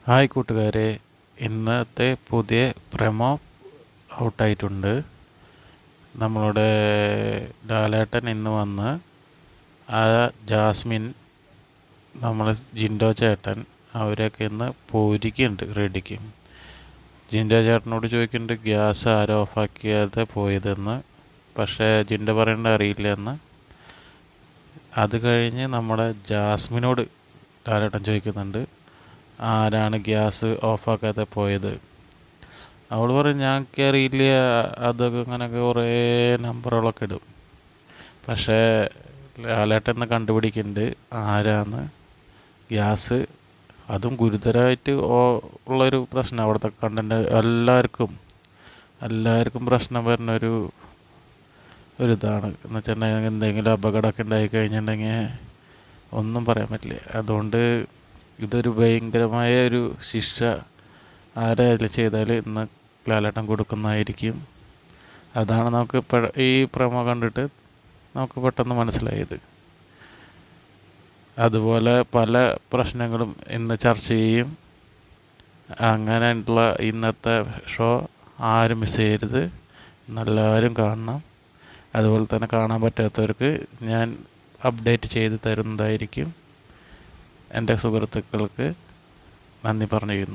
Hi കൂട്ടുകാരെ, ഇന്നത്തെ പുതിയ പ്രമോ ഔട്ടായിട്ടുണ്ട്. നമ്മളുടെ ലാലേട്ടൻ ഇന്ന് വന്ന് ആ ജാസ്മിൻ, നമ്മൾ ജിൻഡോ ചേട്ടൻ അവരൊക്കെ ഇന്ന് പോയിരിക്കുന്നുണ്ട് റെഡിക്ക്. ജിൻഡോ ചേട്ടനോട് ചോദിക്കുന്നുണ്ട് ഗ്യാസ് ആരോ ഓഫാക്കിയാതെ പോയതെന്ന്. പക്ഷേ ജിൻഡോ പറയേണ്ട അറിയില്ലെന്ന്. അത് കഴിഞ്ഞ് നമ്മുടെ ജാസ്മിനോട് ലാലേട്ടൻ ചോദിക്കുന്നുണ്ട് ആരാണ് ഗ്യാസ് ഓഫാക്കാതെ പോയത്. അവൾ പറയും ഞങ്ങൾക്ക് അറിയില്ല, അതൊക്കെ അങ്ങനെയൊക്കെ കുറേ നമ്പറുകളൊക്കെ ഇടും. പക്ഷേ ലാലേട്ടൻ കണ്ടുപിടിക്കുന്നുണ്ട് ആരാന്ന്. ഗ്യാസ് അതും ഗുരുതരമായിട്ട് ഉള്ളൊരു പ്രശ്നം. അവിടുത്തെ കണ്ടന്റ് എല്ലാവർക്കും പ്രശ്നം വരുന്ന ഒരിതാണ് എന്ന് വെച്ചിട്ടുണ്ടെങ്കിൽ എന്തെങ്കിലും അപകടമൊക്കെ ഉണ്ടായി കഴിഞ്ഞിട്ടുണ്ടെങ്കിൽ ഒന്നും പറയാൻ പറ്റില്ല. അതുകൊണ്ട് ഇതൊരു ഭയങ്കരമായ ഒരു ശിക്ഷ ആരായാലും ചെയ്താൽ ഇന്ന് ലാലേട്ടൻ കൊടുക്കുന്നതായിരിക്കും. അതാണ് നമുക്ക് ഈ പ്രമോ കണ്ടിട്ട് നമുക്ക് പെട്ടെന്ന് മനസ്സിലായത്. അതുപോലെ പല പ്രശ്നങ്ങളും ഇന്ന് ചർച്ച ചെയ്യും. അങ്ങനെയുള്ള ഇന്നത്തെ ഷോ ആരും മിസ് ചെയ്യരുത്, എല്ലാവരും കാണണം. അതുപോലെ തന്നെ കാണാൻ പറ്റാത്തവർക്ക് ഞാൻ അപ്ഡേറ്റ് ചെയ്ത് തരുന്നതായിരിക്കും. എൻ്റെ സുഹൃത്തുക്കൾക്ക് നന്ദി പറഞ്ഞു.